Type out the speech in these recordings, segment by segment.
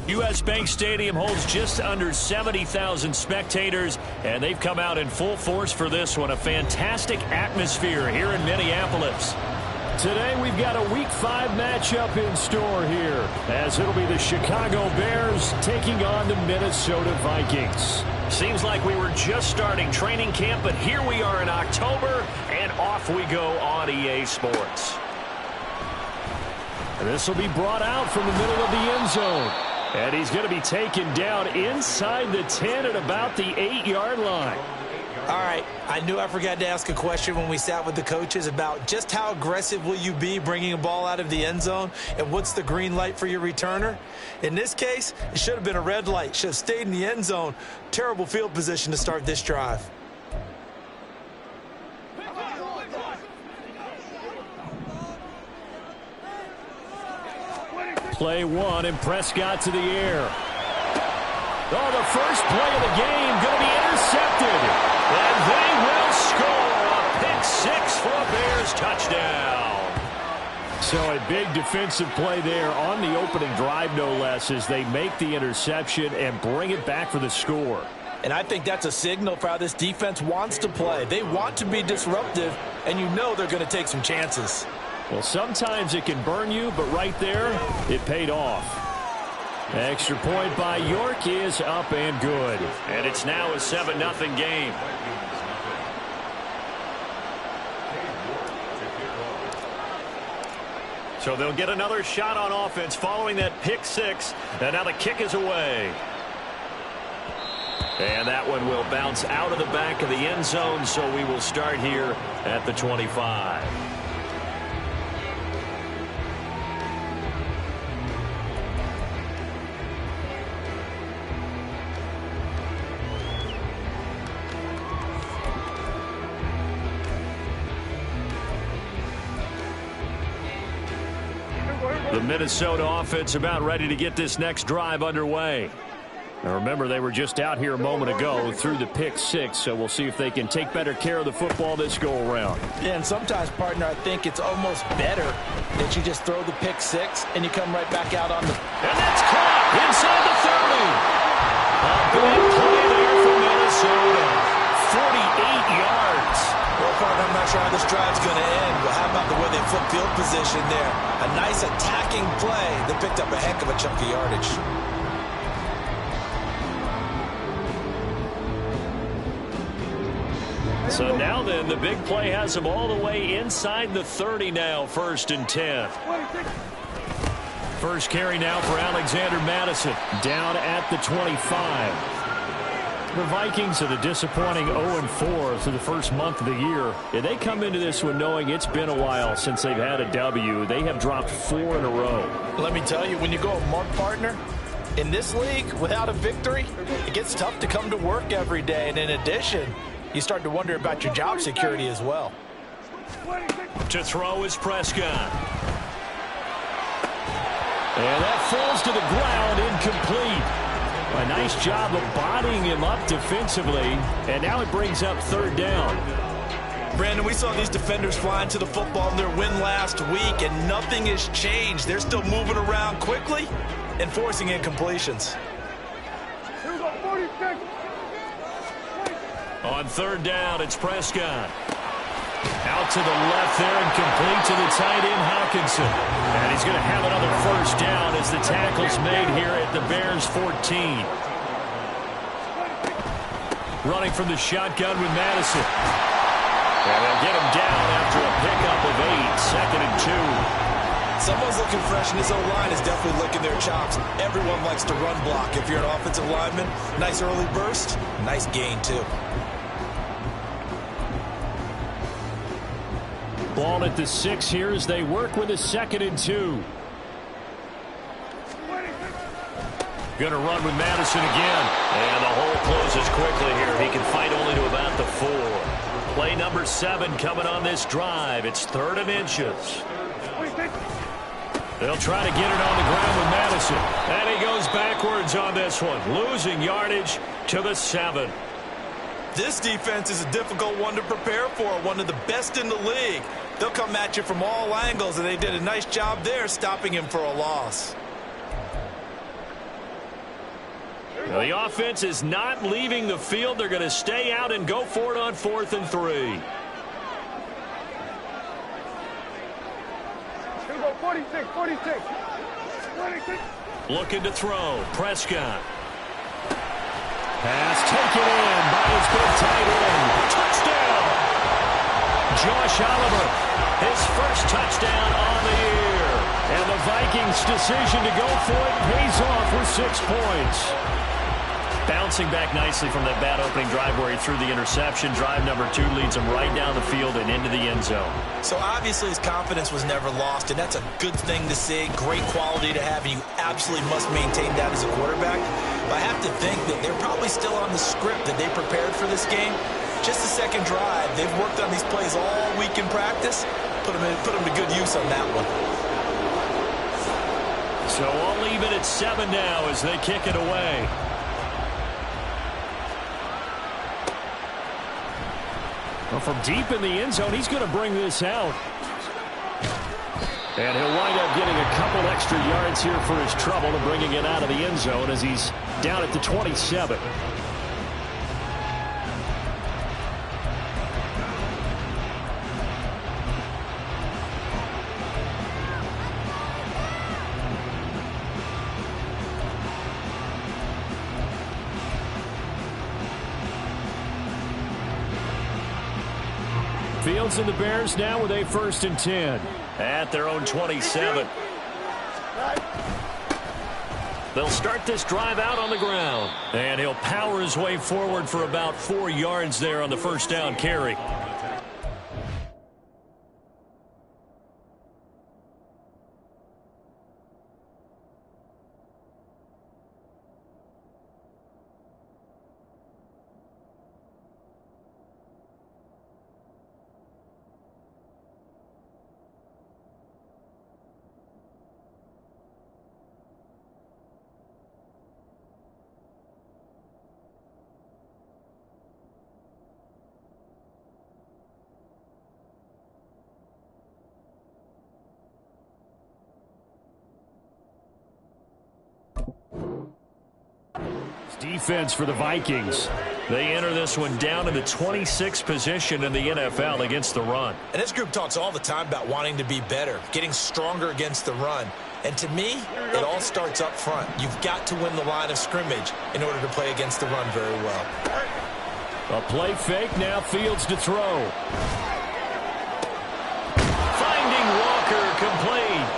U.S. Bank Stadium holds just under 70,000 spectators, and they've come out in full force for this one. A fantastic atmosphere here in Minneapolis. Today we've got a Week 5 matchup in store here, as it'll be the Chicago Bears taking on the Minnesota Vikings. Seems like we were just starting training camp, but here we are in October, and off we go on EA Sports. And this will be brought out from the middle of the end zone. And he's going to be taken down inside the 10 at about the 8-yard line. All right, I knew I forgot to ask a question when we sat with the coaches about just how aggressive will you be bringing a ball out of the end zone, and what's the green light for your returner? In this case, it should have been a red light. Should have stayed in the end zone. Terrible field position to start this drive. Play one, and Prescott to the air. Oh, the first play of the game going to be intercepted. And they will score a pick six for a Bears touchdown. So a big defensive play there on the opening drive, no less, as they make the interception and bring it back for the score. And I think that's a signal for how this defense wants to play. They want to be disruptive, and you know they're going to take some chances. Well, sometimes it can burn you, but right there, it paid off. Extra point by York is up and good. And it's now a 7-0 game. So they'll get another shot on offense following that pick six. And now the kick is away. And that one will bounce out of the back of the end zone, so we will start here at the 25. The Minnesota offense about ready to get this next drive underway. Now remember, they were just out here a moment ago through the pick six, so we'll see if they can take better care of the football this go-around. Yeah, and sometimes, partner, I think it's almost better that you just throw the pick six and you come right back out on the... And that's caught inside the 30. A big play there for Minnesota. 48 yards. Well, partner, I'm not sure how this drive's going to end, but how about the way they flip field position there? A nice attacking play that picked up a heck of a chunk of yardage. So now then, the big play has them all the way inside the 30 now, 1st and 10. First carry now for Alexander Madison, down at the 25. The Vikings are the disappointing 0-4 through the first month of the year. And they come into this one knowing it's been a while since they've had a W. They have dropped 4 in a row. Let me tell you, when you go a month, partner, in this league, without a victory, it gets tough to come to work every day. And in addition, you start to wonder about your job security as well. To throw is Prescott. And that falls to the ground, incomplete. A nice job of bodying him up defensively, and now it brings up 3rd down. Brandon, we saw these defenders flying to the football in their win last week, and nothing has changed. They're still moving around quickly and forcing incompletions. On 3rd down, it's Prescott. Out to the left there and complete to the tight end, Hawkinson. And he's going to have another 1st down as the tackle's made here at the Bears 14. Running from the shotgun with Madison. And they'll get him down after a pickup of 8, 2nd and 2. Someone's looking fresh, and his O-line is definitely licking their chops. Everyone likes to run block. If you're an offensive lineman, nice early burst, nice gain too. Ball at the 6 here as they work with a 2nd and 2. Going to run with Madison again. And the hole closes quickly here. He can fight only to about the 4. Play number 7 coming on this drive. It's 3rd and inches. They'll try to get it on the ground with Madison. And he goes backwards on this one. Losing yardage to the 7. This defense is a difficult one to prepare for, one of the best in the league. They'll come at you from all angles, and they did a nice job there stopping him for a loss. Now, the offense is not leaving the field. They're going to stay out and go for it on 4th and 3. Here we go, 46, 46. 46. Looking to throw. Prescott. Pass taken in by his big tight end. Touchdown! Josh Oliver, his first touchdown on the year. And the Vikings' decision to go for it pays off with 6 points. Bouncing back nicely from that bad opening drive where he threw the interception. Drive number 2 leads him right down the field and into the end zone. So obviously his confidence was never lost, and that's a good thing to see. Great quality to have, and you absolutely must maintain that as a quarterback. But I have to think that they're probably still on the script that they prepared for this game. Just the second drive. They've worked on these plays all week in practice. Put them to good use on that one. So all even at 7 now as they kick it away. Well, from deep in the end zone, he's going to bring this out. And he'll wind up getting a couple extra yards here for his trouble to bringing it out of the end zone as he's down at the 27. Fields and the Bears now with a 1st and 10 at their own 27. They'll start this drive out on the ground, and he'll power his way forward for about 4 yards there on the first down carry. Defense for the Vikings. They enter this one down in the 26th position in the NFL against the run. And this group talks all the time about wanting to be better, getting stronger against the run. And to me, it all starts up front. You've got to win the line of scrimmage in order to play against the run very well. A play fake, now Fields to throw. Finding Walker, complete.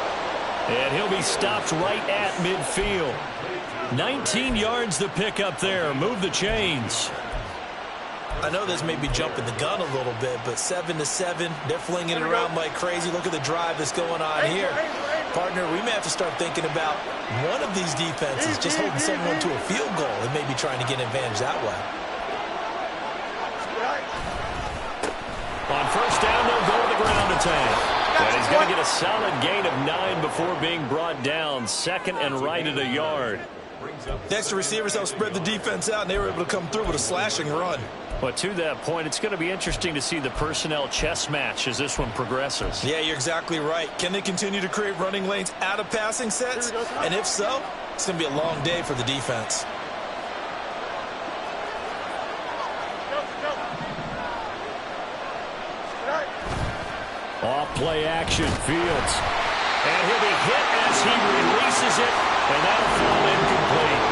And he'll be stopped right at midfield. 19 yards the pick up there. Move the chains. I know this may be jumping the gun a little bit, but 7-7, they're flinging it around like crazy. Look at the drive that's going on here. Partner, we may have to start thinking about one of these defenses just holding someone to a field goal and maybe trying to get an advantage that way. On first down, they'll go to the ground attack. And he's going to get a solid gain of 9 before being brought down. 2nd and right at a yard. The extra receivers helped spread the defense out, and they were able to come through with a slashing run. But to that point, it's going to be interesting to see the personnel chess match as this one progresses. Yeah, you're exactly right. Can they continue to create running lanes out of passing sets? And if so, it's going to be a long day for the defense. Off play action, Fields. And he'll be hit as he releases it, and that'll fall incomplete.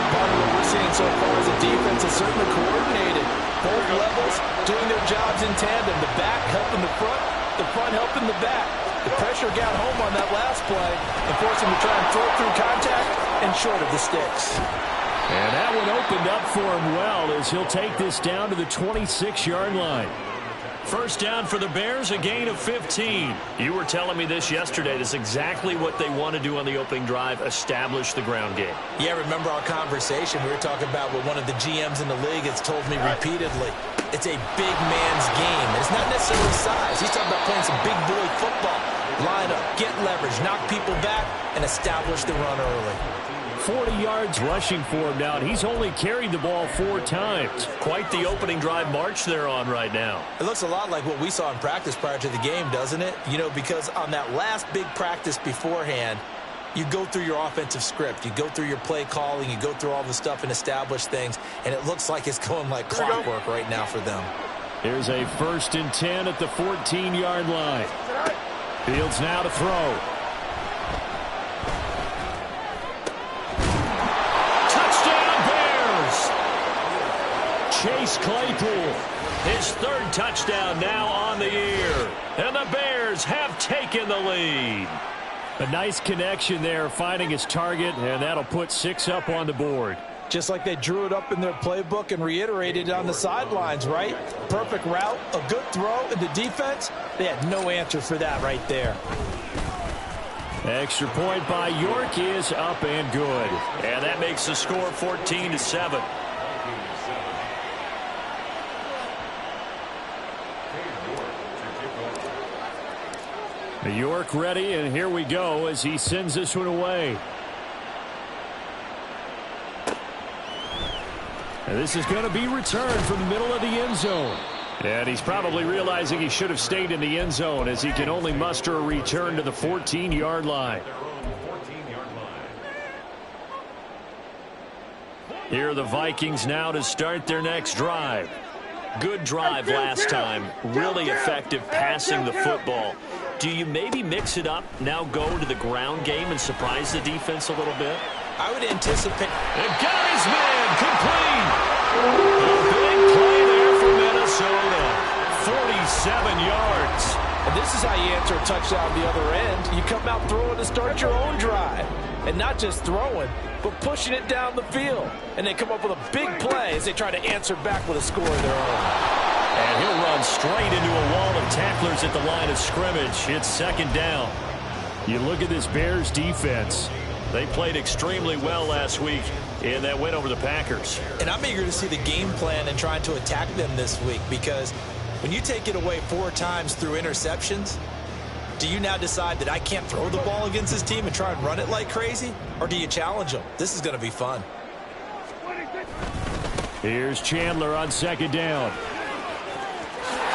Part of what we're seeing so far is the defense is certainly coordinated. Both levels doing their jobs in tandem. The back helping the front helping the back. The pressure got home on that last play and forced him to try and throw through contact and short of the sticks. And that one opened up for him well as he'll take this down to the 26-yard line. First down for the Bears, a gain of 15. You were telling me this yesterday. This is exactly what they want to do on the opening drive, establish the ground game. Yeah, remember our conversation? We were talking about what one of the GMs in the league has told me repeatedly. It's a big man's game. And it's not necessarily size. He's talking about playing some big boy football. Line up, get leverage, knock people back, and establish the run early. 40 yards rushing for him now, and he's only carried the ball 4 times. Quite the opening drive march they're on right now. It looks a lot like what we saw in practice prior to the game, doesn't it? You know, because on that last big practice beforehand, You go through your offensive script. You go through your play calling. You go through all the stuff and establish things, and it looks like it's going like clockwork right now for them. Here's a 1st and 10 at the 14-yard line. Fields now to throw. Touchdown, Bears! Chase Claypool, his 3rd touchdown now on the year. And the Bears have taken the lead. A nice connection there, finding his target, and that'll put 6 up on the board. Just like they drew it up in their playbook and reiterated it on the sidelines, right? Perfect route, a good throw, and the defense, they had no answer for that right there. Extra point by York is up and good. And that makes the score 14-7. York ready, and here we go as he sends this one away. And this is going to be returned from the middle of the end zone. And he's probably realizing he should have stayed in the end zone as he can only muster a return to the 14-yard line. Here are the Vikings now to start their next drive. Good drive last time. Really effective passing the football. Do you maybe mix it up, now go to the ground game and surprise the defense a little bit? I would anticipate. And got his man complete. A big play there for Minnesota. 47 yards. And this is how you answer a touchdown the other end. You come out throwing to start your own drive. And not just throwing, but pushing it down the field. And they come up with a big play as they try to answer back with a score of their own. And he'll run straight into a wall of tacklers at the line of scrimmage. It's 2nd down. You look at this Bears defense. They played extremely well last week in that win over the Packers. And I'm eager to see the game plan and trying to attack them this week, because when you take it away 4 times through interceptions, do you now decide that I can't throw the ball against this team and try and run it like crazy? Or do you challenge them? This is going to be fun. Here's Chandler on 2nd down.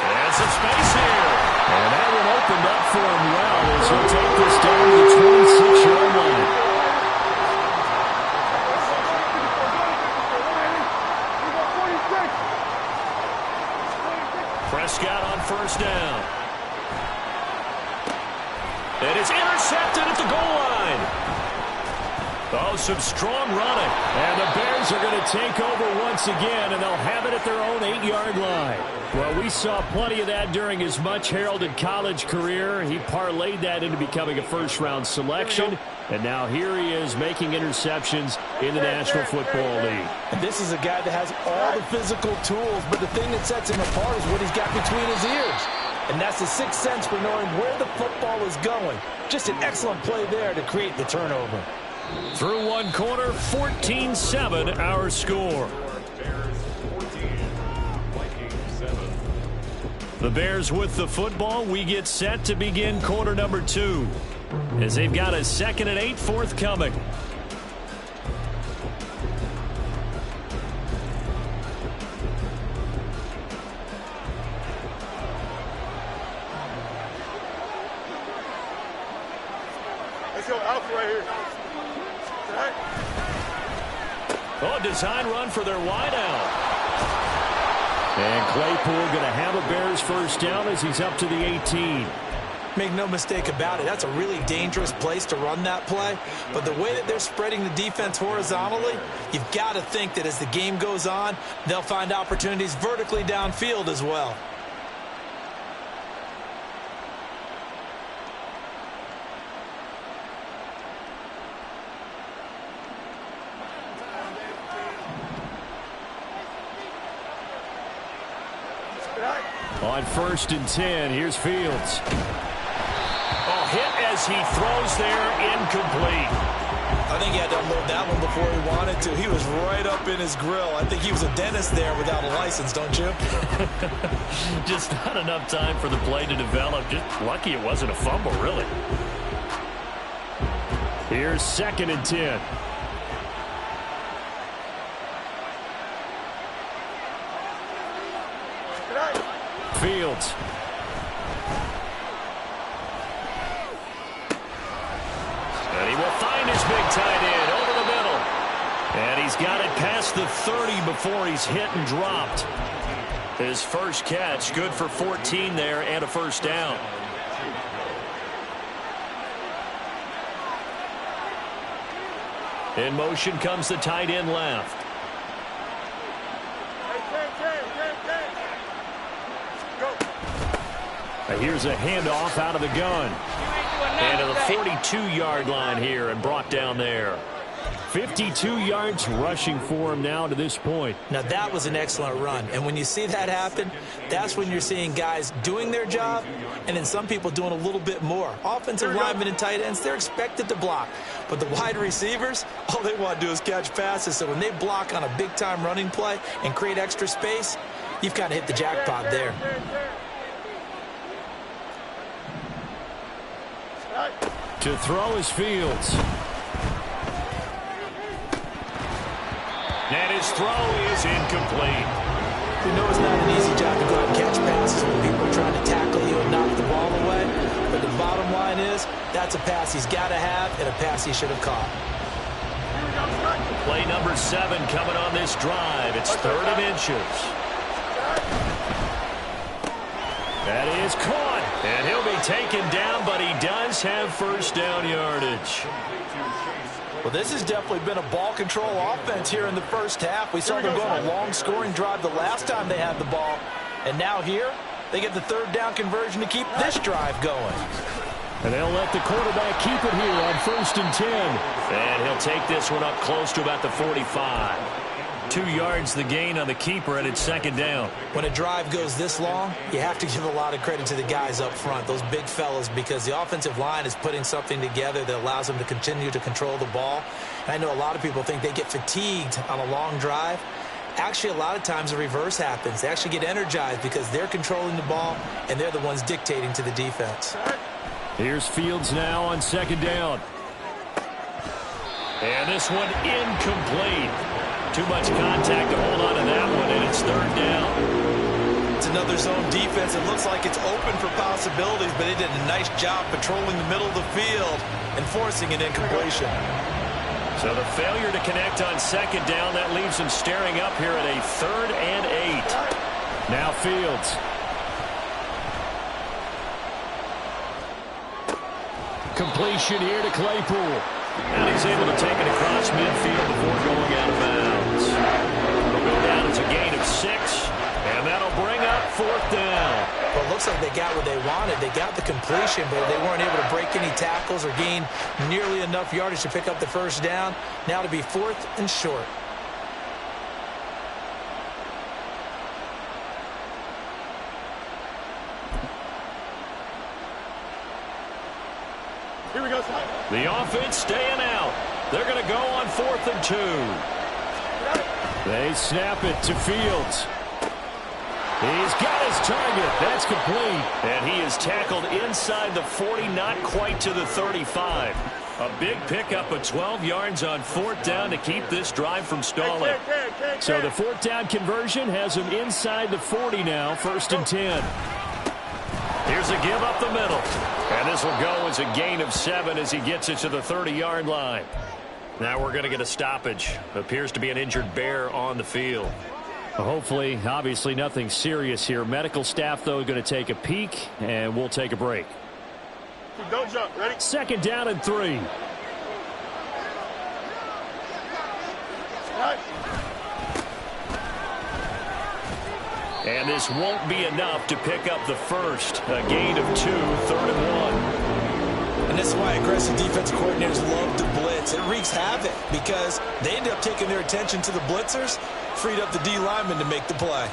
And some space here. And that one opened up for him well as he'll take this down to the 26-yard line. Prescott on 1st down. And it's intercepted at the goal line. Oh, some strong running. And the Bears are going to take over once again, and they'll have it at their own 8-yard line. Well, we saw plenty of that during his much-heralded college career. He parlayed that into becoming a first-round selection. And now here he is making interceptions in the National Football League. And this is a guy that has all the physical tools, but the thing that sets him apart is what he's got between his ears. And that's the sixth sense for knowing where the football is going. Just an excellent play there to create the turnover. Through one quarter, 14-7 our score. The Bears with the football. We get set to begin quarter number 2 as they've got a 2nd and 8 forthcoming. Let's go out right here. Right. Oh, design run for their wideout. And Claypool going to have a Bears first down as he's up to the 18. Make no mistake about it, that's a really dangerous place to run that play. But the way that they're spreading the defense horizontally, you've got to think that as the game goes on, they'll find opportunities vertically downfield as well. On 1st and 10, here's Fields. Oh, hit as he throws there, incomplete. I think he had to unload that one before he wanted to. He was right up in his grill. I think he was a dentist there without a license, don't you? Just not enough time for the play to develop. Just lucky it wasn't a fumble, really. Here's 2nd and 10. Fields. And he will fire. tight end over the middle. And he's got it past the 30 before he's hit and dropped. His first catch, good for 14 there and a first down. In motion comes the tight end left. Here's a handoff out of the gun. And to the 42-yard line here and brought down there. 52 yards rushing for him now to this point. Now, that was an excellent run. And when you see that happen, that's when you're seeing guys doing their job and then some people doing a little bit more. Offensive linemen and tight ends, they're expected to block. But the wide receivers, all they want to do is catch passes. So when they block on a big-time running play and create extra space, you've kind of hit the jackpot there. To throw is Fields. And his throw is incomplete. We know it's not an easy job to go out and catch passes when people are trying to tackle you and knock the ball away. But the bottom line is, that's a pass he's got to have and a pass he should have caught. Play number 7 coming on this drive. It's 3rd and inches. That is caught. And he'll be taken down, but he does have first down yardage. Well, this has definitely been a ball control offense here in the first half. We saw them go on a long scoring drive the last time they had the ball. And now here, they get the 3rd down conversion to keep this drive going. And they'll let the quarterback keep it here on 1st and 10. And he'll take this one up close to about the 45. 2 yards the gain on the keeper, and it's 2nd down. When a drive goes this long, you have to give a lot of credit to the guys up front, those big fellas, because the offensive line is putting something together that allows them to continue to control the ball. And I know a lot of people think they get fatigued on a long drive. Actually, a lot of times the reverse happens. They actually get energized because they're controlling the ball, and they're the ones dictating to the defense. Here's Fields now on 2nd down. And this one incomplete. Too much contact to hold on to that one, and it's 3rd down. It's another zone defense. It looks like it's open for possibilities, but they did a nice job patrolling the middle of the field and forcing an incompletion. So the failure to connect on 2nd down, that leaves him staring up here at a 3rd and 8. Now Fields. Completion here to Claypool. And he's able to take it across midfield before going out of bounds. It'll go down as a gain of 6, and that'll bring up 4th down. Well, it looks like they got what they wanted. They got the completion, but they weren't able to break any tackles or gain nearly enough yardage to pick up the 1st down. Now to be 4th and short. Here we go. The offense staying out. They're going to go on 4th and 2. They snap it to Fields. He's got his target. That's complete. And he is tackled inside the 40, not quite to the 35. A big pickup of 12 yards on 4th down to keep this drive from stalling. So the 4th down conversion has him inside the 40 now, 1st and 10. Here's a give up the middle. And this will go as a gain of 7 as he gets it to the 30-yard line. Now we're going to get a stoppage. Appears to be an injured bear on the field. Hopefully, obviously nothing serious here. Medical staff, though, going to take a peek, and we'll take a break. Don't jump. Ready? 2nd down and 3. Right. And this won't be enough to pick up the first. A gain of 2, 3rd and 1. And this is why aggressive defensive coordinators love to blitz. It wreaks havoc because they end up taking their attention to the blitzers, freed up the D lineman to make the play.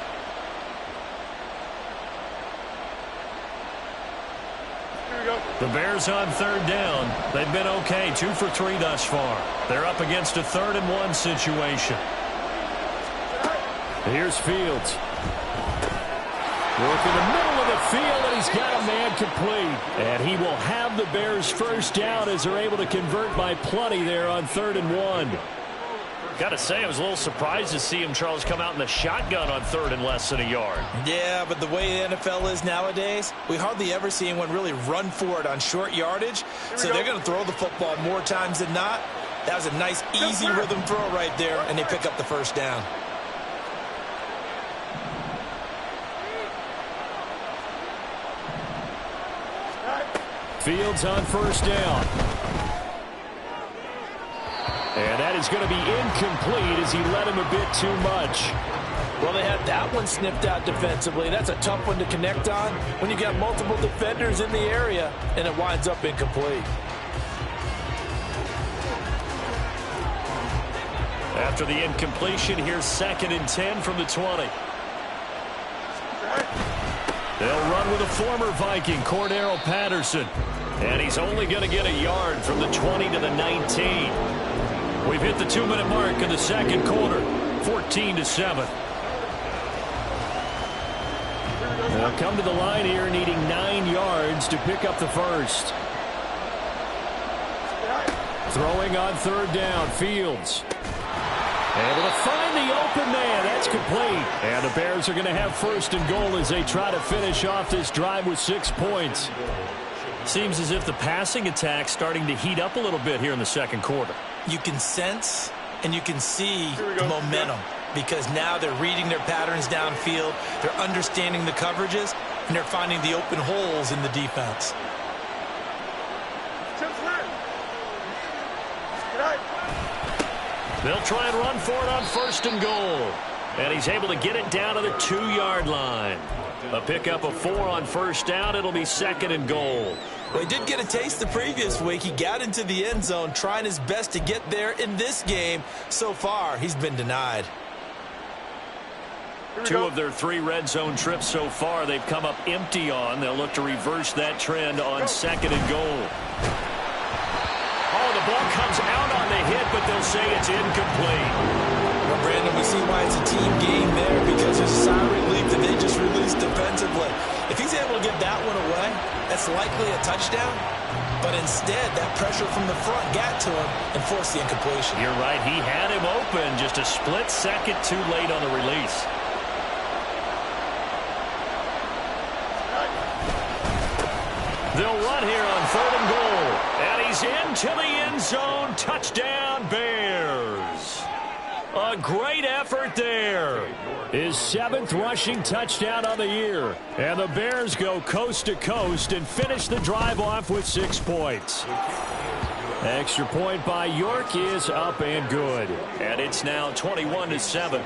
Here we go. The Bears on 3rd down. They've been okay, 2 for 3 thus far. They're up against a 3rd and 1 situation. Here's Fields. Work in the middle of the field, and he's got a man complete. And he will have the Bears' first down as they're able to convert by plenty there on 3rd and 1. Got to say, I was a little surprised to see him, Charles, come out in the shotgun on 3rd and less than a yard. Yeah, but the way the NFL is nowadays, we hardly ever see anyone really run for it on short yardage. So they're going to throw the football more times than not. That was a nice, easy rhythm throw right there, and they pick up the first down. Fields on first down. And that is going to be incomplete as he led him a bit too much. Well, they had that one sniffed out defensively. That's a tough one to connect on when you got multiple defenders in the area, and it winds up incomplete. After the incompletion, here's 2nd and 10 from the 20. They'll run with a former Viking, Cordero Patterson. And he's only going to get a yard from the 20 to the 19. We've hit the 2-minute mark in the second quarter, 14-7. They'll come to the line here needing 9 yards to pick up the first. Throwing on 3rd down, Fields. Able to find the open man. That's complete. And the Bears are going to have 1st and goal as they try to finish off this drive with 6 points. Seems as if the passing attack's starting to heat up a little bit here in the second quarter. You can sense and you can see the momentum because now they're reading their patterns downfield, they're understanding the coverages, and they're finding the open holes in the defense. They'll try and run for it on 1st and goal. And he's able to get it down to the 2-yard line. A pickup of 4 on 1st down. It'll be 2nd and goal. Well, he did get a taste the previous week. He got into the end zone, trying his best to get there in this game. So far, he's been denied. 2 of their 3 red zone trips so far they've come up empty on. They'll look to reverse that trend on 2nd and goal. Oh, the ball comes out on the hit, but they'll say it's incomplete. Well, Brandon, we see why it's a team game there because there's a sigh of relief that they just released defensively. If he's able to get that one away, that's likely a touchdown. But instead, that pressure from the front got to him and forced the incompletion. You're right. He had him open just a split second too late on the release. They'll run here on 3rd and goal. And he's into the end zone. Touchdown, Bears. A great effort there. His 7th rushing touchdown on the year. And the Bears go coast to coast and finish the drive off with 6 points. Extra point by York is up and good. And it's now 21-7.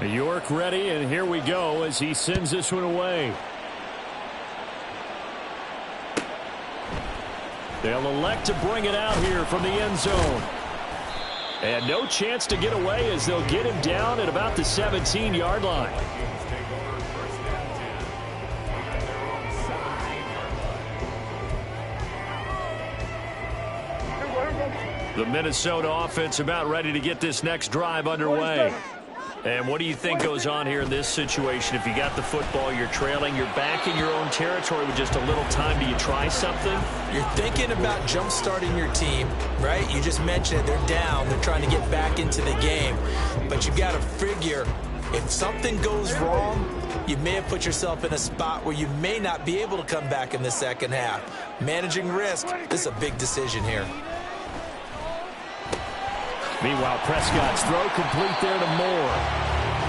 York ready, and here we go as he sends this one away. They'll elect to bring it out here from the end zone. And no chance to get away as they'll get him down at about the 17-yard line. The Minnesota offense about ready to get this next drive underway. And what do you think goes on here in this situation? If you got the football, you're trailing, you're back in your own territory with just a little time. Do you try something? You're thinking about jump-starting your team, right? You just mentioned it. They're down. They're trying to get back into the game. But you got to figure if something goes wrong, you may have put yourself in a spot where you may not be able to come back in the second half. Managing risk, this is a big decision here. Meanwhile, Prescott's throw complete there to Moore.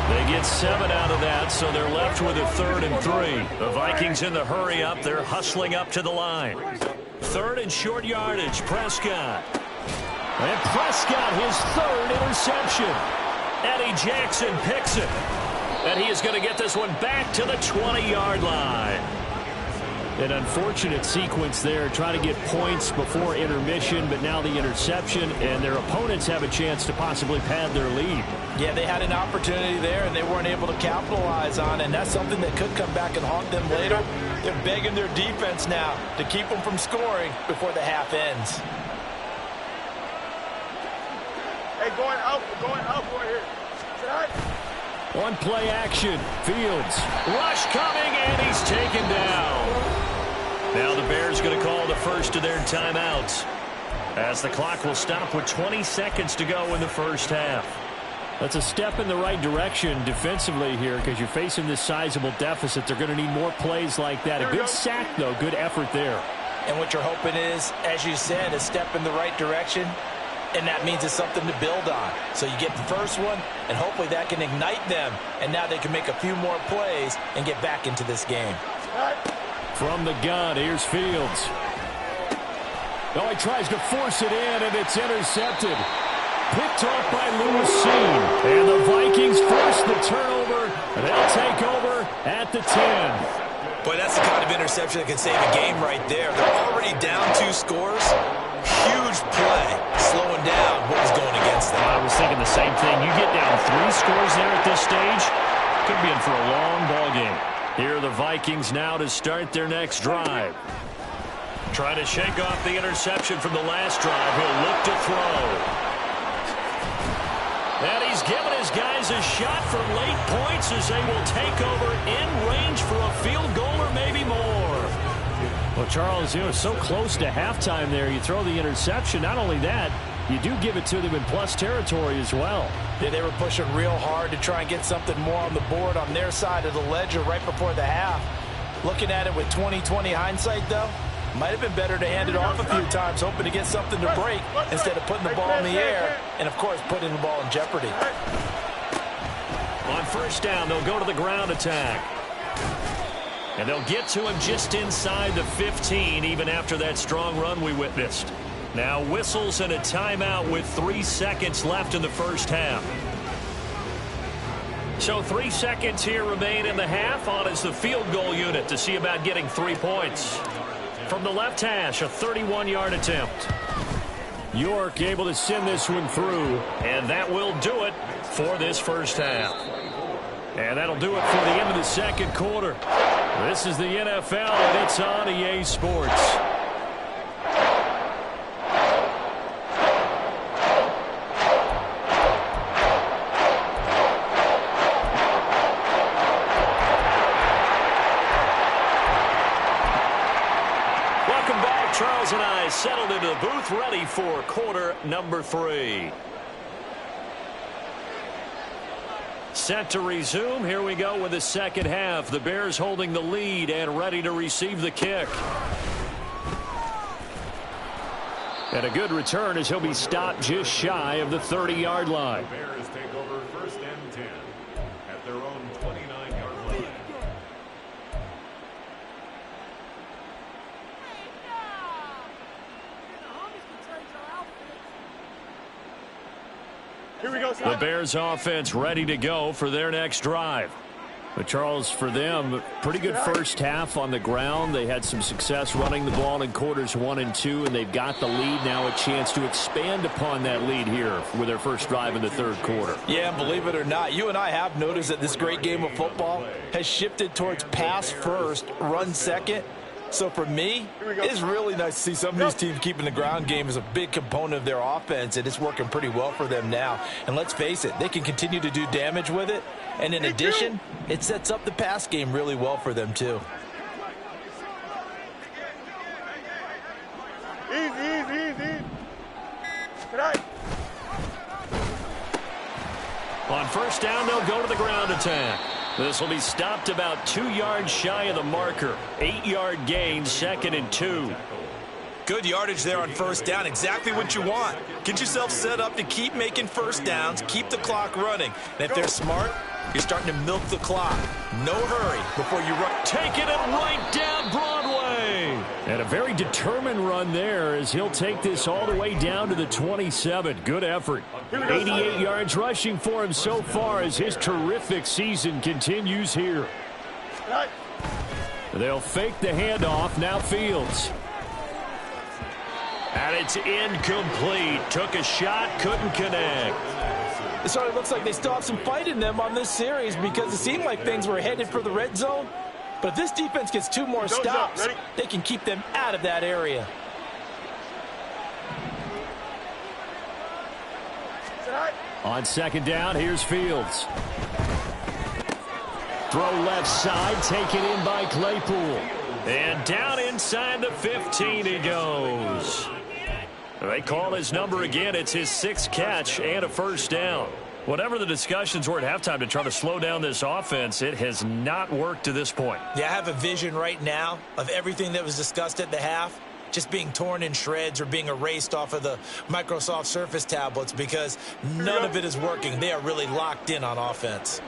They get 7 out of that, so they're left with a 3rd and 3. The Vikings in the hurry up. They're hustling up to the line. 3rd and short yardage, Prescott. And Prescott, his 3rd interception. Eddie Jackson picks it. And he is going to get this one back to the 20-yard line. An unfortunate sequence there, trying to get points before intermission, but now the interception, and their opponents have a chance to possibly pad their lead. Yeah, they had an opportunity there, and they weren't able to capitalize on it, and that's something that could come back and haunt them later. They're begging their defense now to keep them from scoring before the half ends. Hey, going up right here. On play action, Fields. Rush coming, and he's taken down. Now the Bears going to call the first of their timeouts as the clock will stop with 20 seconds to go in the first half. That's a step in the right direction defensively here because you're facing this sizable deficit. They're going to need more plays like that. A good sack, though. Good effort there. And what you're hoping is, as you said, a step in the right direction, and that means it's something to build on. So you get the first one, and hopefully that can ignite them, and now they can make a few more plays and get back into this game. From the gun, here's Fields. Oh, he tries to force it in, and it's intercepted. Picked off by Lewis. And the Vikings force the turnover. They'll take over at the 10. Boy, that's the kind of interception that can save a game right there. They're already down 2 scores. Huge play, slowing down what was going against them. I was thinking the same thing. You get down 3 scores there at this stage, could be in for a long ball game. Here are the Vikings now to start their next drive. Trying to shake off the interception from the last drive. He'll look to throw. And he's given his guys a shot for late points as they will take over in range for a field goal or maybe more. Well, Charles, so close to halftime there. You throw the interception. Not only that, you do give it to them in plus territory as well. Yeah, they were pushing real hard to try and get something more on the board on their side of the ledger right before the half. Looking at it with 20/20 hindsight, though, might have been better to hand it off a few times, hoping to get something to break instead of putting the ball in the air and, of course, putting the ball in jeopardy. On first down, they'll go to the ground attack. And they'll get to him just inside the 15, even after that strong run we witnessed. Now whistles and a timeout with 3 seconds left in the first half. So 3 seconds here remain in the half. On is the field goal unit to see about getting 3 points. From the left hash, a 31-yard attempt. York able to send this one through, and that will do it for this first half. And that'll do it for the end of the second quarter. This is the NFL, and it's on EA Sports. Charles and I settled into the booth ready for quarter number 3. Set to resume. Here we go with the second half. The Bears holding the lead and ready to receive the kick. And a good return as he'll be stopped just shy of the 30-yard line. The Bears take over first and 10 at their own 29-yard line. Here we go, son. The Bears offense ready to go for their next drive. But Charles, for them, pretty good first half on the ground. They had some success running the ball in quarters 1 and 2, and they've got the lead now, a chance to expand upon that lead here with their first drive in the third quarter. Yeah, and believe it or not, you and I have noticed that this great game of football has shifted towards pass first, run second. So for me, it's really nice to see some of these teams keeping the ground game as a big component of their offense, and it's working pretty well for them now. And let's face it, they can continue to do damage with it. And in addition, it sets up the pass game really well for them too. Easy. Tonight. On first down, they'll go to the ground attack. This will be stopped about 2 yards shy of the marker. 8-yard gain, 2nd and 2. Good yardage there on first down. Exactly what you want. Get yourself set up to keep making first downs, keep the clock running. And if they're smart, you're starting to milk the clock. No hurry before you run. Taking it right down Broadway. And a very determined run there as he'll take this all the way down to the 27. Good effort. 88 yards rushing for him so far as his terrific season continues here. They'll fake the handoff. Now Fields. And it's incomplete. Took a shot, couldn't connect. It already looks like they still have some fight in them on this series because it seemed like things were headed for the red zone. But if this defense gets 2 more stops, they can keep them out of that area. On second down, here's Fields. Throw left side, taken in by Claypool. And down inside the 15 he goes. They call his number again. It's his 6th catch and a first down. Whatever the discussions were at halftime to try to slow down this offense, it has not worked to this point. Yeah, I have a vision right now of everything that was discussed at the half just being torn in shreds or being erased off of the Microsoft Surface tablets because none of it is working. They are really locked in on offense.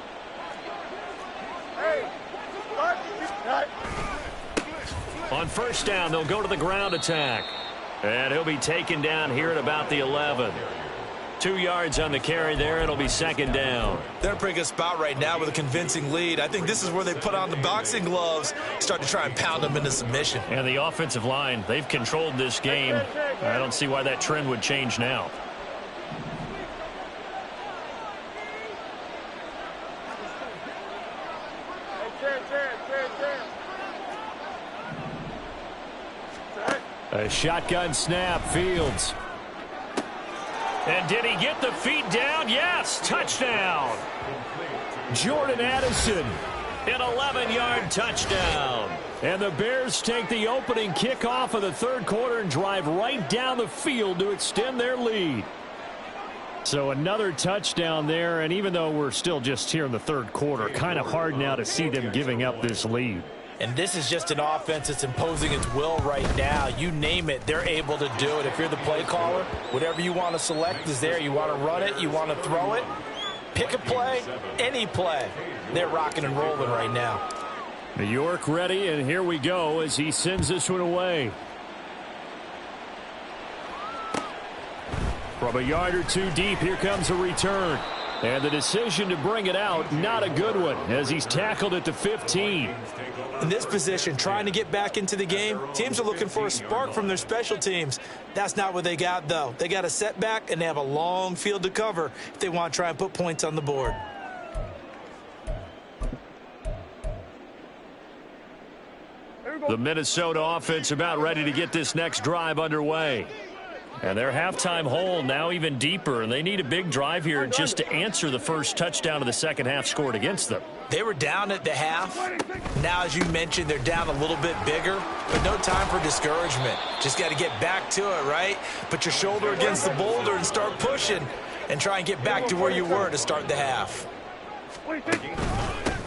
On first down, they'll go to the ground attack. And he'll be taken down here at about the 11. 2 yards on the carry there. It'll be second down. They're in a pretty good spot right now with a convincing lead. I think this is where they put on the boxing gloves, start to try and pound them into submission. And the offensive line, they've controlled this game. I don't see why that trend would change now. A shotgun snap, Fields. And did he get the feet down? Yes, touchdown. Jordan Addison, an 11-yard touchdown. And the Bears take the opening kickoff of the third quarter and drive right down the field to extend their lead. So another touchdown there, and even though we're still just here in the third quarter, kind of hard now to see them giving up this lead. And this is just an offense that's imposing its will right now. You name it, they're able to do it. If you're the play caller, whatever you want to select is there. You want to run it, you want to throw it, pick a play, any play. They're rocking and rolling right now. New York ready, and here we go as he sends this one away. From a yard or two deep, here comes a return. And the decision to bring it out, not a good one, as he's tackled at the 15. In this position, trying to get back into the game, teams are looking for a spark from their special teams. That's not what they got, though. They got a setback, and they have a long field to cover if they want to try and put points on the board. The Minnesota offense about ready to get this next drive underway. And their halftime hole now even deeper, and they need a big drive here just to answer the first touchdown of the second half scored against them. They were down at the half. Now, as you mentioned, they're down a little bit bigger, but no time for discouragement. Just got to get back to it, right? Put your shoulder against the boulder and start pushing and try and get back to where you were to start the half.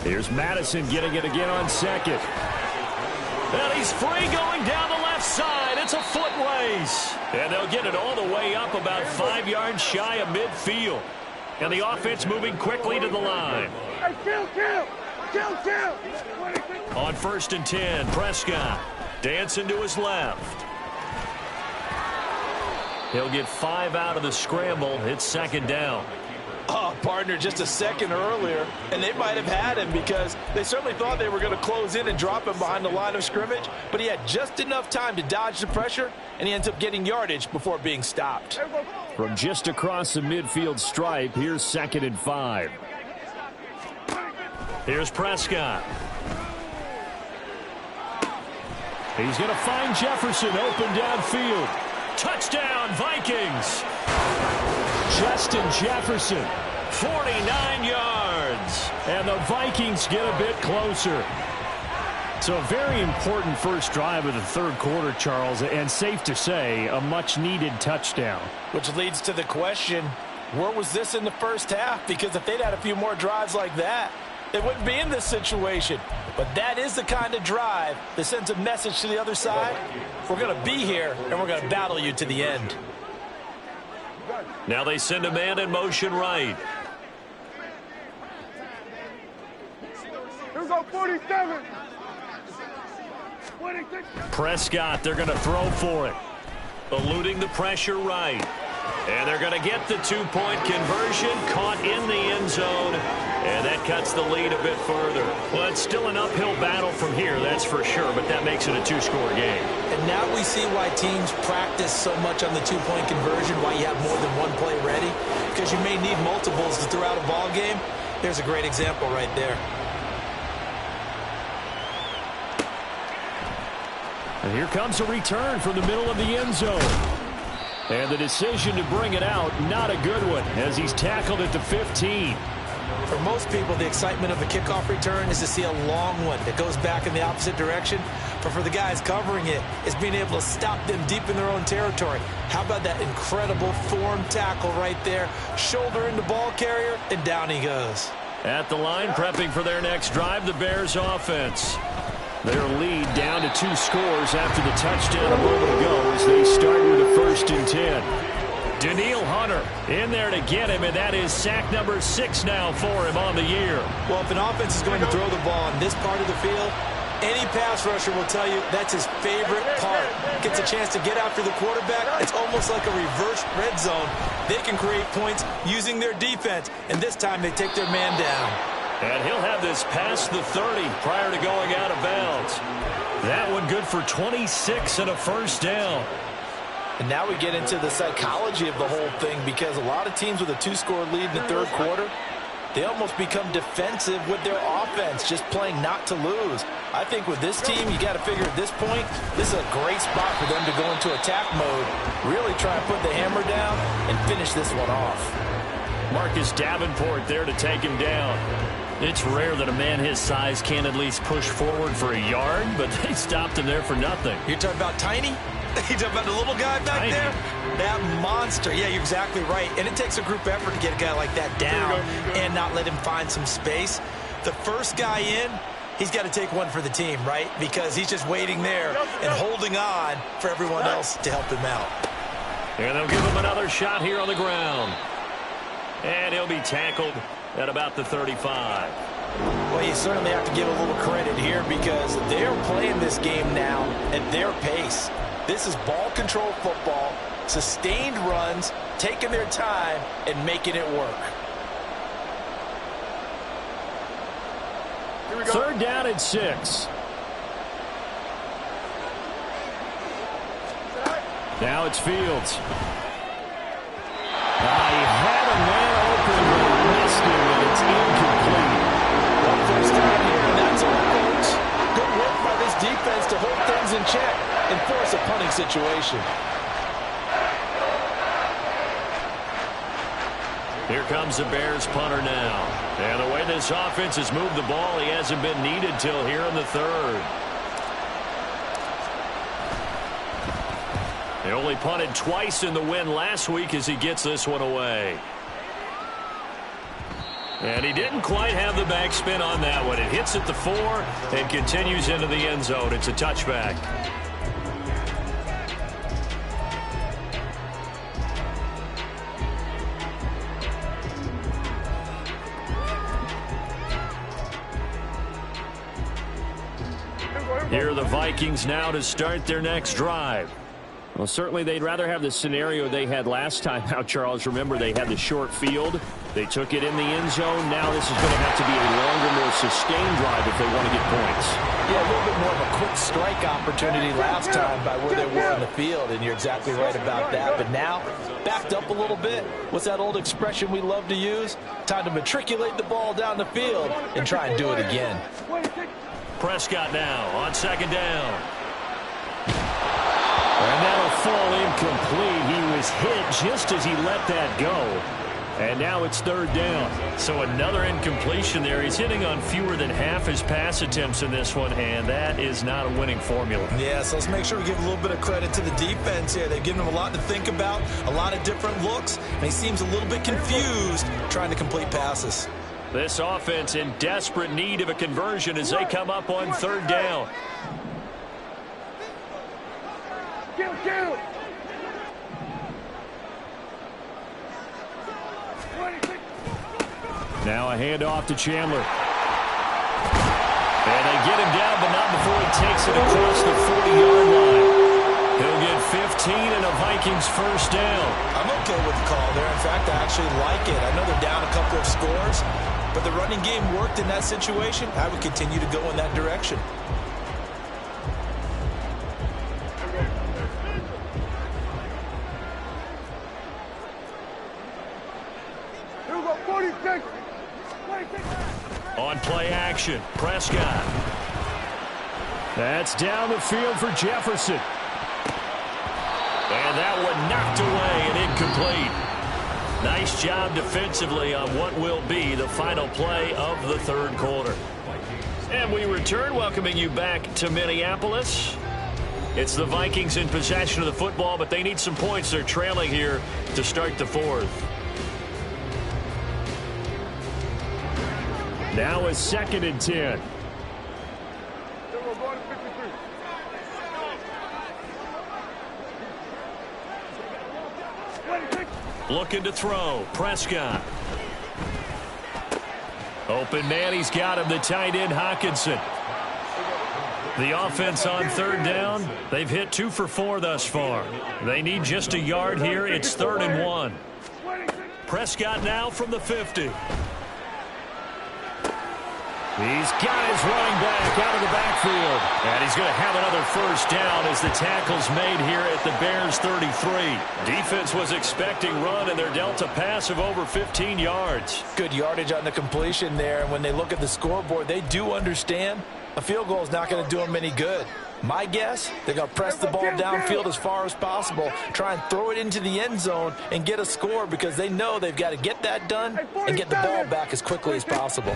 Here's Madison getting it again on second. And he's free going down the left side. It's a foot race. And they'll get it all the way up about 5 yards shy of midfield. And the offense moving quickly to the line. On first and 10, Prescott dancing to his left. He'll get 5 out of the scramble. It's second down. Oh, partner, just a second earlier, and they might have had him because they certainly thought they were going to close in and drop him behind the line of scrimmage, but he had just enough time to dodge the pressure, and he ends up getting yardage before being stopped. From just across the midfield stripe, here's second and 5. Here's Prescott. He's going to find Jefferson open downfield. Touchdown, Vikings. Justin Jefferson, 49 yards. And the Vikings get a bit closer. So a very important first drive of the third quarter, Charles, and safe to say, a much-needed touchdown. Which leads to the question, where was this in the first half? Because if they'd had a few more drives like that, they wouldn't be in this situation. But that is the kind of drive that sends a message to the other side. We're going to be here, and we're going to battle you to the end. Now they send a man in motion right. Here we go, 47. Prescott, they're going to throw for it. Eluding the pressure right. And they're going to get the two-point conversion, caught in the end zone, and that cuts the lead a bit further. Well, it's still an uphill battle from here, that's for sure, but that makes it a two-score game. And now we see why teams practice so much on the two-point conversion, why you have more than one play ready, because you may need multiples to throw out a ball game. There's a great example right there. And here comes a return from the middle of the end zone. And the decision to bring it out, not a good one, as he's tackled at the 15. For most people, the excitement of a kickoff return is to see a long one that goes back in the opposite direction. But for the guys covering it, it's being able to stop them deep in their own territory. How about that incredible form tackle right there? Shoulder into ball carrier, and down he goes. At the line, prepping for their next drive, the Bears offense. Their lead down to 2 scores after the touchdown a moment ago as they start with a 1st and 10. Danielle Hunter in there to get him, and that is sack number 6 now for him on the year. Well, if an offense is going to throw the ball on this part of the field, any pass rusher will tell you that's his favorite part. Gets a chance to get after the quarterback. It's almost like a reverse red zone. They can create points using their defense, and this time they take their man down. And he'll have this past the 30 prior to going out of bounds. That one good for 26 and a 1st down. And now we get into the psychology of the whole thing, because a lot of teams with a 2-score lead in the 3rd quarter, they almost become defensive with their offense, just playing not to lose. I think with this team, you got to figure at this point, this is a great spot for them to go into attack mode, really try and put the hammer down and finish this one off. Marcus Davenport there to take him down. It's rare that a man his size can at least push forward for a yard, but they stopped him there for nothing. You're talking about tiny? You talking about the little guy back there? That monster. Yeah, you're exactly right. And it takes a group effort to get a guy like that down and not let him find some space. The first guy in, he's got to take one for the team, right? Because he's just waiting there and holding on for everyone else to help him out. And they'll give him another shot here on the ground. And he'll be tackled at about the 35. Well, you certainly have to give a little credit here, because they're playing this game now at their pace. This is ball control football, sustained runs, taking their time and making it work. 3rd down and 6. Now it's Fields. He had a man open, but missed him, and it's incomplete. Well, 1st down here, and that's our coach. Good work by this defense to hold things in check and force a punting situation. Here comes the Bears punter now. And the way this offense has moved the ball, he hasn't been needed till here in the 3rd. He only punted twice in the win last week as he gets this one away. And he didn't quite have the backspin on that one. It hits at the 4 and continues into the end zone. It's a touchback. Here are the Vikings now to start their next drive. Well, certainly they'd rather have the scenario they had last time out, Charles. Remember, they had the short field. They took it in the end zone. Now this is going to have to be a longer, more sustained drive if they want to get points. Yeah, a little bit more of a quick strike opportunity last time by where they were in the field, and you're exactly right about that. But now, backed up a little bit. What's that old expression we love to use? Time to matriculate the ball down the field and try and do it again. Prescott now on 2nd down. And that'll fall incomplete. He was hit just as he let that go. And now it's 3rd down. So another incompletion there. He's hitting on fewer than half his pass attempts in this one, and that is not a winning formula. Yeah, so let's make sure we give a little bit of credit to the defense here. They've given him a lot to think about, a lot of different looks, and he seems a little bit confused trying to complete passes. This offense in desperate need of a conversion as they come up on 3rd down. Kill. Now a handoff to Chandler. And they get him down, but not before he takes it across the 40-yard line. He'll get 15 and a Vikings 1st down. I'm okay with the call there. In fact, I actually like it. I know they're down a couple of scores, but the running game worked in that situation. I would continue to go in that direction. On play action, Prescott. That's down the field for Jefferson. And that one knocked away and incomplete. Nice job defensively on what will be the final play of the third quarter. And we return, welcoming you back to Minneapolis. It's the Vikings in possession of the football, but they need some points. They're trailing here to start the fourth. Now a 2nd and 10. Looking to throw. Prescott. Open man. He's got him. The tight end, Hockenson. The offense on 3rd down. They've hit 2 for 4 thus far. They need just a yard here. It's 3rd and 1. Prescott now from the 50. He's got his running back out of the backfield. And he's going to have another first down as the tackle's made here at the Bears 33. Defense was expecting run, and they're dealt a pass of over 15 yards. Good yardage on the completion there. And when they look at the scoreboard, they do understand a field goal is not going to do them any good. My guess, they're going to press the ball downfield as far as possible, try and throw it into the end zone and get a score because they know they've got to get that done and get the ball back as quickly as possible.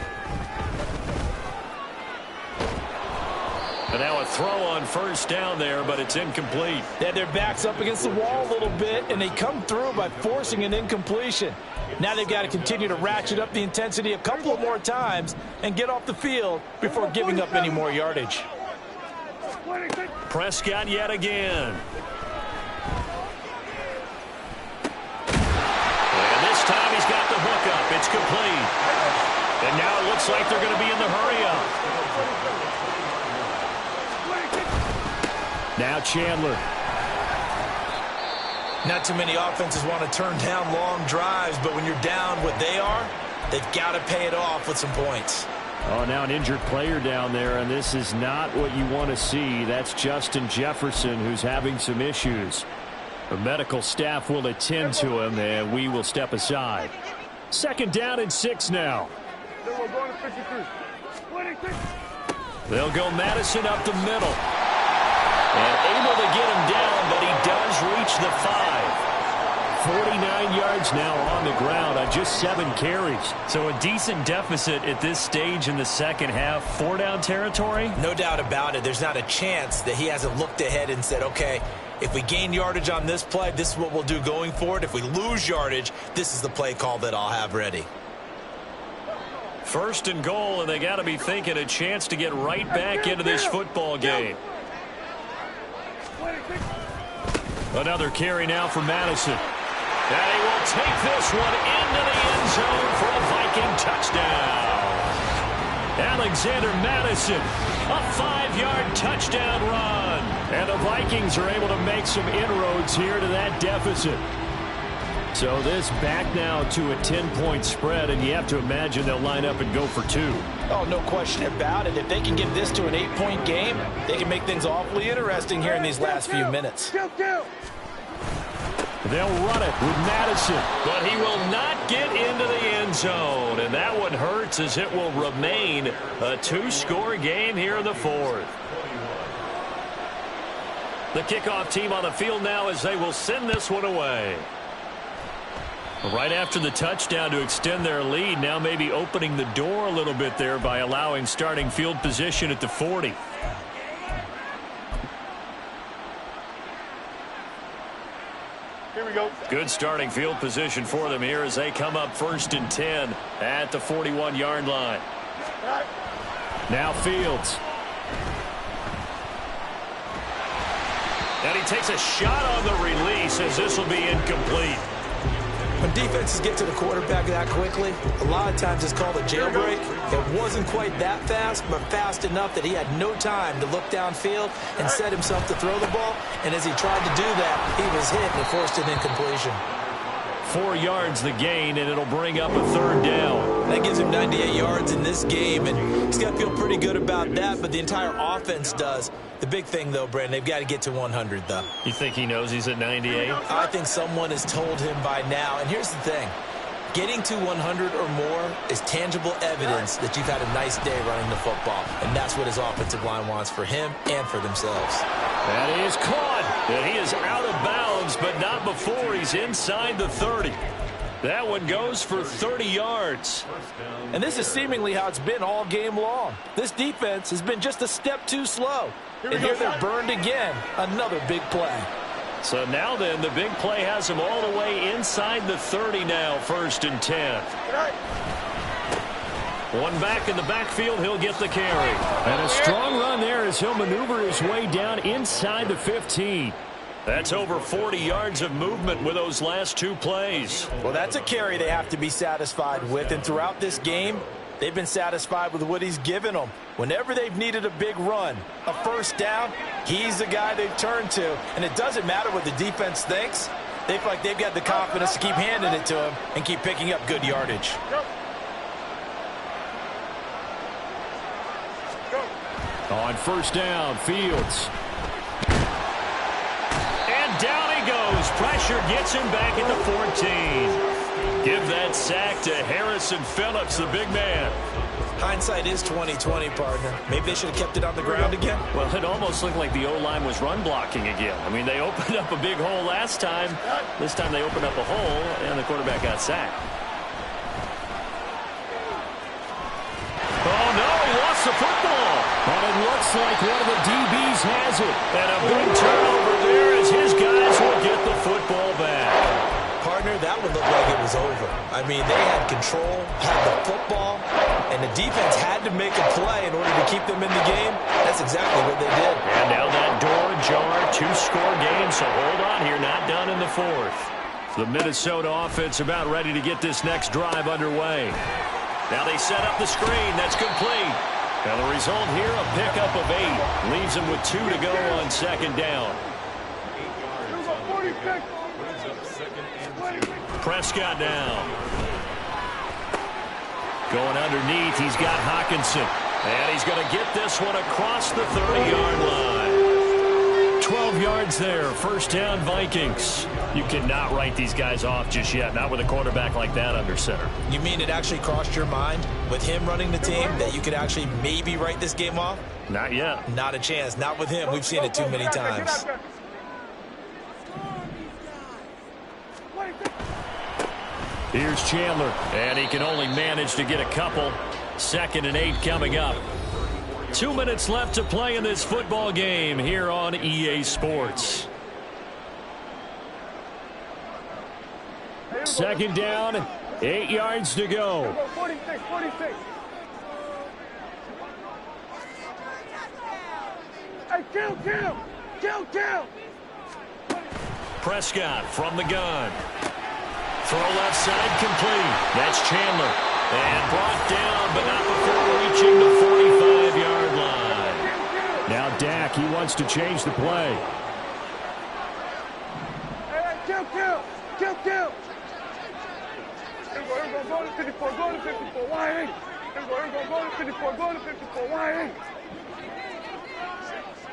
And now a throw on first down there, but it's incomplete. They had their backs up against the wall a little bit, and they come through by forcing an incompletion. Now they've got to continue to ratchet up the intensity a couple of more times and get off the field before giving up any more yardage. Prescott yet again. And this time he's got the hook up. It's complete. And now it looks like they're going to be in the hurry-up. Now Chandler. Not too many offenses want to turn down long drives, but when you're down what they are, they've got to pay it off with some points. Oh, now an injured player down there, and this is not what you want to see. That's Justin Jefferson, who's having some issues. The medical staff will attend to him, and we will step aside. 2nd down and 6 now. They'll go Madison up the middle. And able to get him down, but he does reach the 5. 49 yards now on the ground on just 7 carries. So a decent deficit at this stage in the second half. 4-down territory? No doubt about it. There's not a chance that he hasn't looked ahead and said, okay, if we gain yardage on this play, this is what we'll do going forward. If we lose yardage, this is the play call that I'll have ready. 1st and goal, and they got to be thinking a chance to get right back into this football game. Another carry now for Madison. And he will take this one into the end zone for a Viking touchdown. Alexander Madison, a 5-yard touchdown run. And the Vikings are able to make some inroads here to that deficit. So this back now to a 10-point spread, and you have to imagine they'll line up and go for 2. Oh, no question about it. If they can get this to an 8-point game, they can make things awfully interesting here in these last few minutes. They'll run it with Madison, but he will not get into the end zone. And that one hurts as it will remain a 2-score game here in the 4th. The kickoff team on the field now as they will send this one away. Right after the touchdown to extend their lead, now maybe opening the door a little bit there by allowing starting field position at the 40. Here we go. Good starting field position for them here as they come up 1st and 10 at the 41-yard line. Now Fields. And he takes a shot on the release as this will be incomplete. When defenses get to the quarterback that quickly, a lot of times it's called a jailbreak. It wasn't quite that fast, but fast enough that he had no time to look downfield and set himself to throw the ball. And as he tried to do that, he was hit and forced an incompletion. 4 yards the gain, and it'll bring up a 3rd down. That gives him 98 yards in this game, and he's got to feel pretty good about that, but the entire offense does. The big thing, though, Brandon, they've got to get to 100, though. You think he knows he's at 98? I think someone has told him by now. And here's the thing. Getting to 100 or more is tangible evidence that you've had a nice day running the football. And that's what his offensive line wants for him and for themselves. That is caught. And he is out of bounds, but not before he's inside the 30. That one goes for 30 yards. And this is seemingly how it's been all game long. This defense has been just a step too slow. And here they're burned again. Another big play. So now then, the big play has him all the way inside the 30 now, 1st and 10. One back in the backfield, he'll get the carry. And a strong run there as he'll maneuver his way down inside the 15. That's over 40 yards of movement with those last 2 plays. Well, that's a carry they have to be satisfied with. And throughout this game, they've been satisfied with what he's given them. Whenever they've needed a big run, a 1st down, he's the guy they've turned to. And it doesn't matter what the defense thinks. They feel like they've got the confidence to keep handing it to him and keep picking up good yardage. On 1st down, Fields. And down he goes. Pressure gets him back at the 14. Give that sack to Harrison Phillips, the big man. Hindsight is 20/20, partner. Maybe they should have kept it on the ground again. Well, it almost looked like the O-line was run blocking again. I mean, they opened up a big hole last time. This time they opened up a hole, and the quarterback got sacked. Oh, no, he lost the football. But it looks like one of the DBs has it. And a big turnover there as his guys will get the football back. Partner, that one looked like it was over. I mean, they had control, had the football, and the defense had to make a play in order to keep them in the game. That's exactly what they did. And now that door ajar, 2-score game, so hold on here, not done in the 4th. The Minnesota offense about ready to get this next drive underway. Now they set up the screen. That's complete. Now the result here, a pickup of 8. Leaves them with 2 to go on 2nd down. Prescott down. Going underneath, he's got Hockenson. And he's going to get this one across the 30-yard line. 12 yards there, 1st down Vikings. You cannot write these guys off just yet, not with a quarterback like that under center. You mean it actually crossed your mind with him running the team that you could actually maybe write this game off? Not yet. Not a chance. Not with him. We've seen it too many times. Here's Chandler, and he can only manage to get a couple. 2nd and 8 coming up. 2 minutes left to play in this football game here on EA Sports. 2nd down, 8 yards to go. 46. Hey, kill. Prescott from the gun. Throw left side complete. That's Chandler. And brought down, but not before reaching the 45-yard line. Now Dak, he wants to change the play. Hey, kill. Go to 54, why 8? Go to 54, why 8?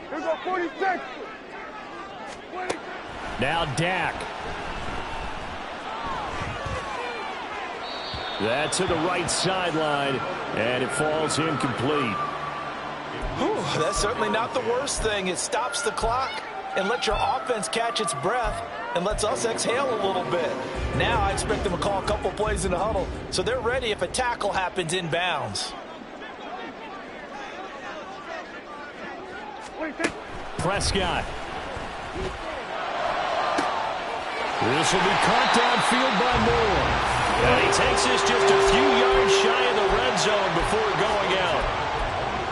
Here we go, 46. Now Dak. That to the right sideline, and it falls incomplete. Whew, that's certainly not the worst thing. It stops the clock and lets your offense catch its breath and lets us exhale a little bit. Now I expect them to call a couple plays in the huddle so they're ready if a tackle happens inbounds. Prescott. This will be caught downfield by Moore. And he takes this just a few yards shy of the red zone before going out.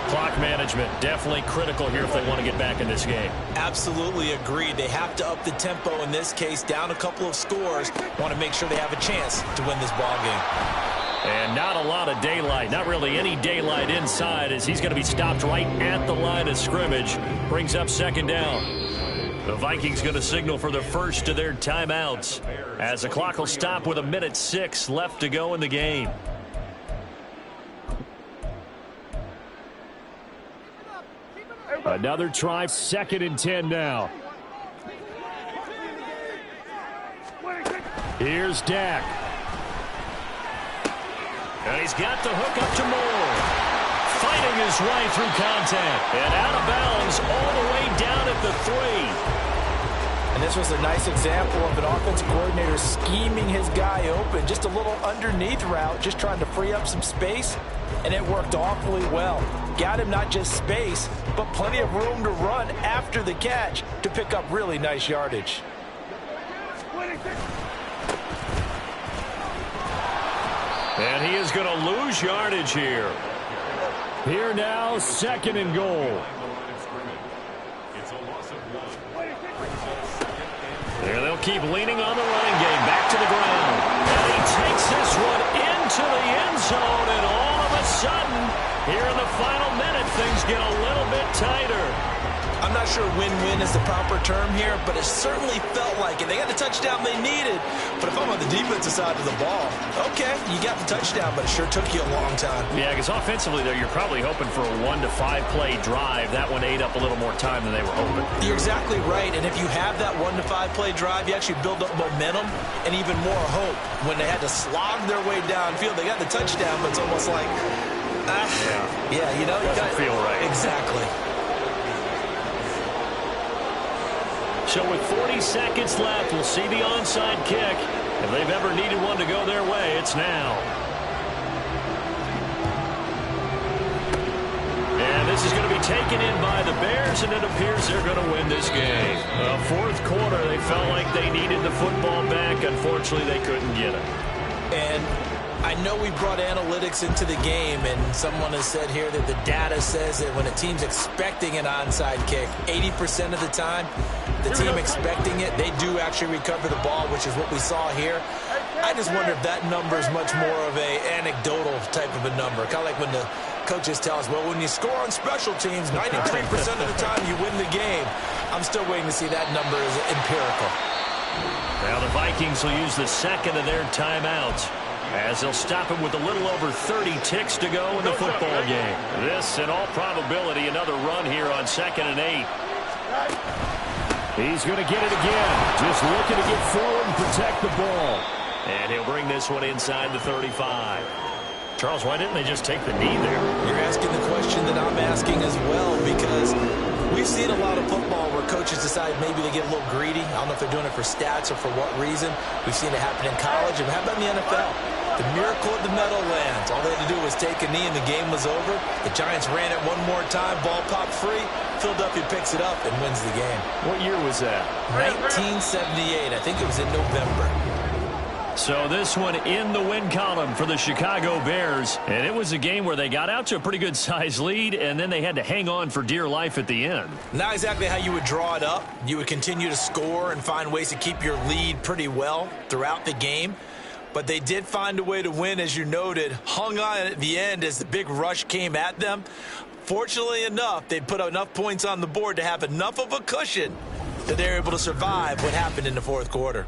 Clock management definitely critical here if they want to get back in this game. Absolutely agreed. They have to up the tempo in this case, down a couple of scores. Want to make sure they have a chance to win this ball game. And not a lot of daylight, not really any daylight inside as he's going to be stopped right at the line of scrimmage. Brings up 2nd down. The Vikings going to signal for the first of their timeouts as the clock will stop with 1:06 left to go in the game. Another try, 2nd and 10 now. Here's Dak. And he's got the hook up to Moore. Fighting his way through contact. And out of bounds all the way down at the 3. And this was a nice example of an offensive coordinator scheming his guy open. Just a little underneath route, just trying to free up some space, and it worked awfully well. Got him not just space, but plenty of room to run after the catch to pick up really nice yardage. And he is going to lose yardage here. Here now, 2nd and goal. And they'll keep leaning on the running game. Back to the ground. And he takes this one into the end zone. And all of a sudden, here in the final minute, things get a little bit tighter. I'm not sure win-win is the proper term here, but it certainly felt like it. They got the touchdown they needed. But if I'm on the defensive side of the ball, okay, you got the touchdown, but it sure took you a long time. Yeah, because offensively, though, you're probably hoping for a 1 to 5 play drive. That one ate up a little more time than they were hoping. You're exactly right. And if you have that 1 to 5 play drive, you actually build up momentum and even more hope. When they had to slog their way downfield, they got the touchdown, but it's almost like, yeah, you know, you doesn't feel right. Exactly. So with 40 seconds left, we'll see the onside kick. If they've ever needed one to go their way, it's now. And this is going to be taken in by the Bears, and it appears they're going to win this game. Fourth quarter, they felt like they needed the football back. Unfortunately, they couldn't get it. And I know we brought analytics into the game, and someone has said here that the data says that when a team's expecting an onside kick, 80% of the time, the team expecting it, they do actually recover the ball, which is what we saw here. I just wonder if that number is much more of a anecdotal type of a number. Kind of like when the coaches tell us, well, when you score on special teams, 93% of the time you win the game. I'm still waiting to see that number as empirical. Now the Vikings will use the second of their timeouts, as they'll stop him with a little over 30 ticks to go in the football game. This, in all probability, another run here on 2nd and 8. He's going to get it again. Just looking to get forward and protect the ball. And he'll bring this one inside the 35. Charles, why didn't they just take the knee there? You're asking the question that I'm asking as well, because we've seen a lot of football where coaches decide maybe they get a little greedy. I don't know if they're doing it for stats or for what reason. We've seen it happen in college. And how about in the NFL? The miracle of the Meadowlands. All they had to do was take a knee and the game was over. The Giants ran it one more time. Ball popped free. Philadelphia picks it up and wins the game. What year was that? 1978. I think it was in November. So this one in the win column for the Chicago Bears. And it was a game where they got out to a pretty good size lead, and then they had to hang on for dear life at the end. Not exactly how you would draw it up. You would continue to score and find ways to keep your lead pretty well throughout the game. But they did find a way to win, as you noted. Hung on at the end as the big rush came at them. Fortunately enough, they put enough points on the board to have enough of a cushion that they were able to survive what happened in the fourth quarter.